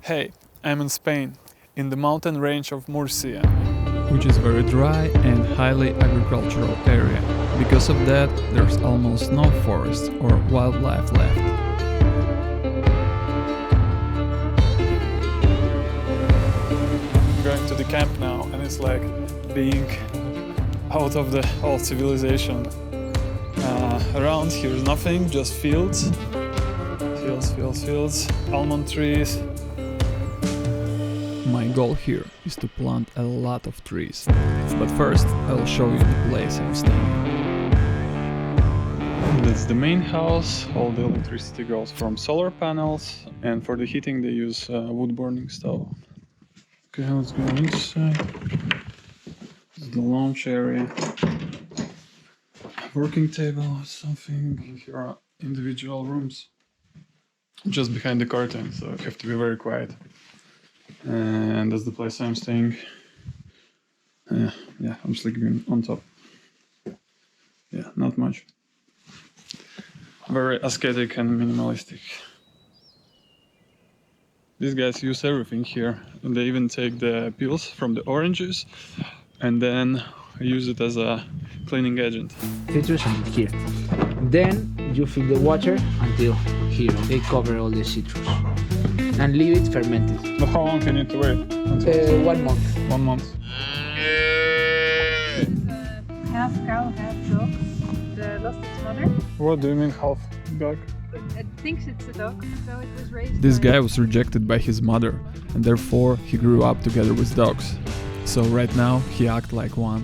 Hey, I'm in Spain, in the mountain range of Murcia, which is very dry and highly agricultural area. Because of that, there's almost no forest or wildlife left. I'm going to the camp now, and it's like being out of the old civilization. Around here is nothing, just fields, almond trees. My goal here is to plant a lot of trees, but first I'll show you the place I'm staying. That's the main house. All the electricity goes from solar panels, and for the heating they use wood burning stove. Okay, let's go inside. This is the lounge area. Working table or something. Here are individual rooms. Just behind the curtain, so you have to be very quiet. And that's the place I'm staying. Yeah, I'm sleeping on top. Yeah, not much. Very ascetic and minimalistic. These guys use everything here. And they even take the peels from the oranges and then use it as a cleaning agent. Citrus until here. Then you fill the water until here. They cover all the citrus. And leave it fermented. But how long can you wait? 1 month. 1 month. Half cow, half dog. It lost its mother. What do you mean half dog? It thinks it's a dog, so it was raised. This guy was rejected by his mother, and therefore he grew up together with dogs. So right now he acts like one.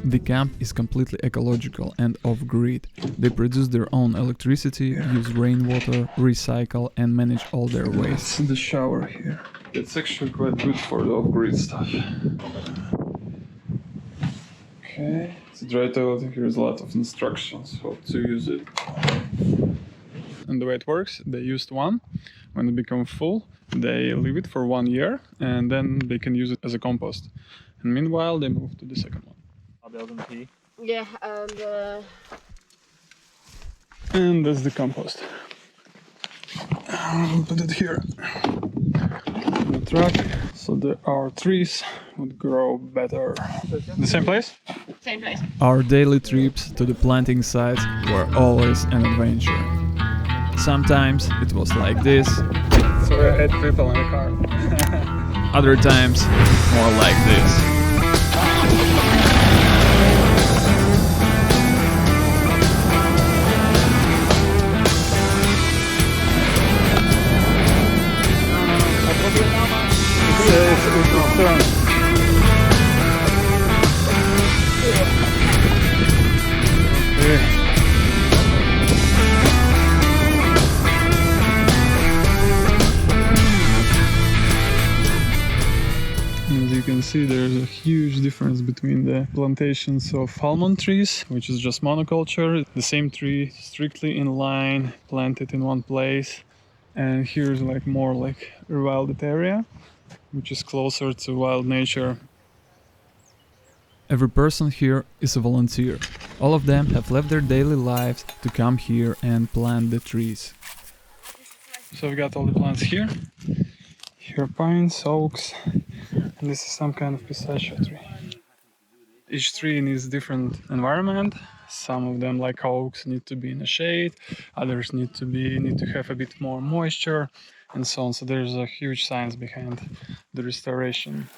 The camp is completely ecological and off-grid. They produce their own electricity, use rainwater, recycle and manage all their waste. It's the shower here. It's actually quite good for the off-grid stuff. Okay, it's a dry toilet. Here's a lot of instructions how to use it. And the way it works, they used one. When it becomes full, they leave it for 1 year and then they can use it as a compost. And meanwhile, they move to the second one. Yeah, And that's the compost. I'll put it here in the truck so that our trees would grow better. The same place? same place. Our daily trips to the planting sites were always an adventure. Sometimes it was like this, So I had people in the car. other times more like this. As you can see, there's a huge difference between the plantations of almond trees, which is just monoculture, the same tree strictly in line, planted in one place, and here's like more like rewilded area, which is closer to wild nature. Every person here is a volunteer. All of them have left their daily lives to come here and plant the trees. So we got all the plants here. Here are pines, oaks, and this is some kind of pistachio tree. Each tree needs different environment. Some of them, like oaks, need to be in the shade. Others need to have a bit more moisture, and so on. So there's a huge science behind the restoration.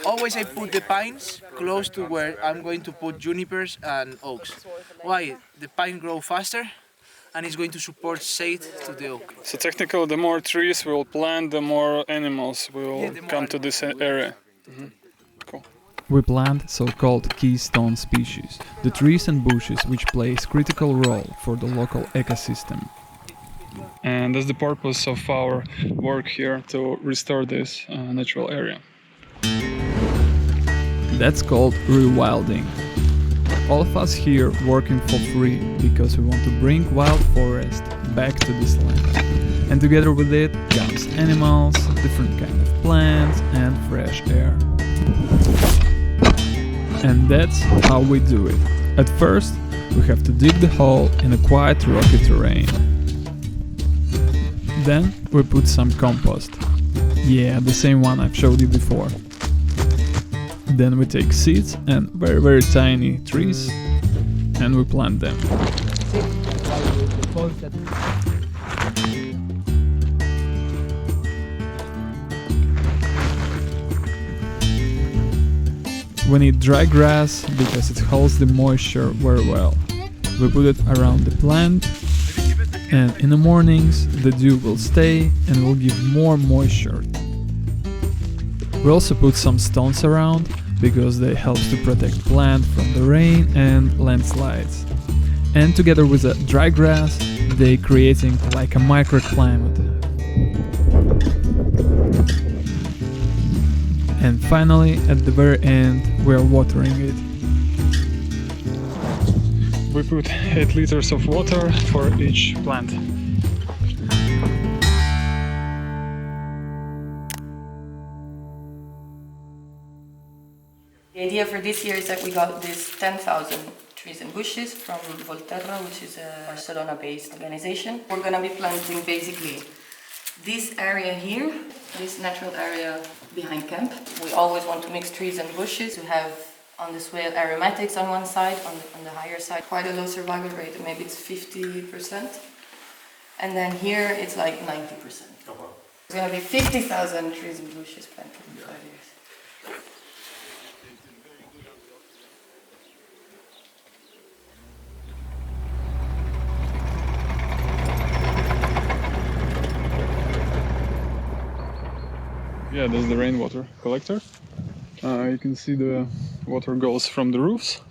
Always I put the pines close to where I'm going to put junipers and oaks. Why? The pine grow faster and it's going to support shade to the oak. So technically, the more trees we'll plant, the more animals will come to this area. Cool. We plant so-called keystone species, the trees and bushes which plays critical role for the local ecosystem. And that's the purpose of our work here, to restore this natural area. That's called rewilding. All of us here working for free because we want to bring wild forest back to this land. And together with it comes animals, different kind of plants and fresh air. And that's how we do it. At first, we have to dig the hole in a quiet rocky terrain. Then we put some compost. Yeah, the same one I've showed you before. Then we take seeds and very tiny trees and we plant them. We need dry grass because it holds the moisture very well. We put it around the plant, and in the mornings the dew will stay and will give more moisture. We also put some stones around because they help to protect plant from the rain and landslides. And together with the dry grass, they creating like a microclimate. And finally, at the very end, we are watering it. We put 8 liters of water for each plant. The idea for this year is that we got these 10,000 trees and bushes from Volterra, which is a Barcelona-based organization. We're going to be planting basically this area here, this natural area behind camp. We always want to mix trees and bushes. We have on the swale aromatics on one side, on the higher side, quite a low survival rate, maybe it's 50%. And then here it's like 90%. Oh, wow. It's going to be 50,000 trees and bushes planted in 5 years. Yeah, that's the rainwater collector. You can see the water goes from the roofs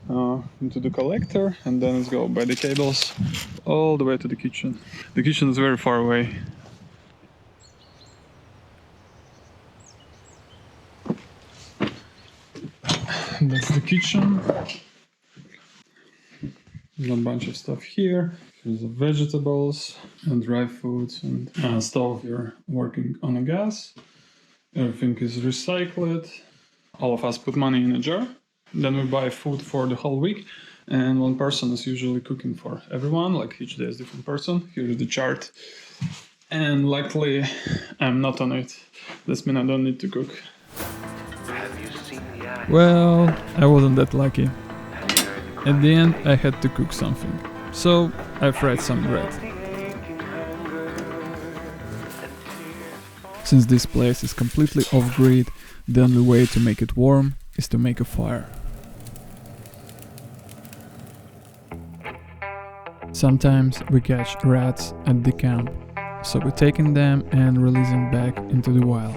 into the collector, and then it's go by the cables all the way to the kitchen. The kitchen is very far away. That's the kitchen. There's a bunch of stuff here. There's the vegetables and dry foods and stove here working on a gas. Everything is recycled. All of us put money in a jar. Then we buy food for the whole week. And one person is usually cooking for everyone, like each day is a different person. Here is the chart. And luckily, I'm not on it. This means I don't need to cook. Well, I wasn't that lucky. At the end, I had to cook something. So, I fried some bread. Since this place is completely off-grid, the only way to make it warm is to make a fire. Sometimes we catch rats at the camp, so we're taking them and releasing back into the wild.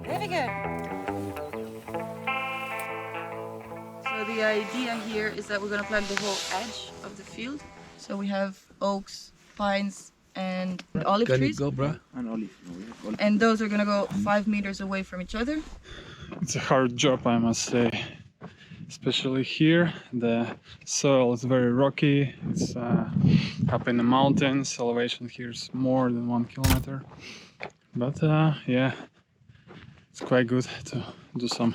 Very good. So the idea here is that we're going to plant the whole edge of the field. So we have oaks, pines, and olive trees. And those are going to go 5 meters away from each other. It's a hard job, I must say. Especially here, the soil is very rocky. It's up in the mountains. Elevation here is more than 1 kilometer. But yeah, it's quite good to do some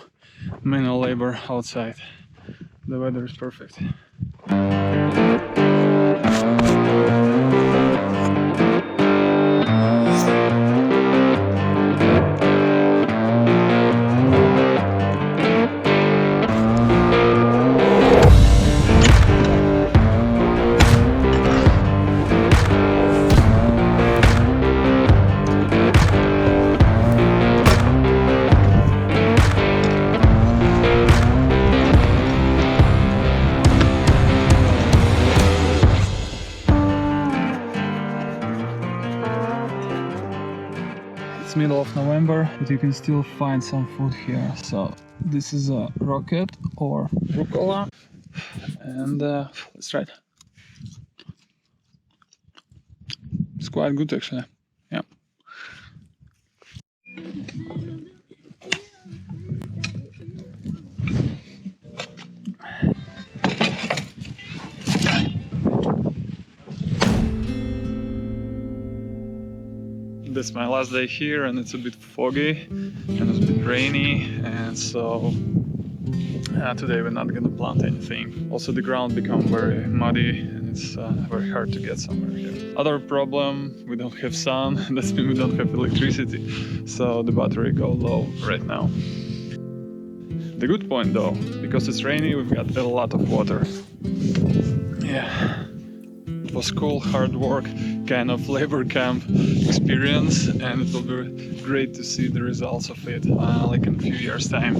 manual labor outside. The weather is perfect. It's middle of November, but you can still find some food here. So this is a rocket or rucola, and let's try it. It's quite good actually. Yeah. This is my last day here, and it's a bit foggy and it's a bit rainy, and so Today we're not gonna plant anything. Also the ground become very muddy and it's very hard to get somewhere here. Other problem, we don't have sun, that means we don't have electricity, so the battery go low right now. The good point though, because it's rainy, we've got a lot of water. Yeah, it was cool, hard work, kind of labor camp experience, and it will be great to see the results of it like in a few years' time.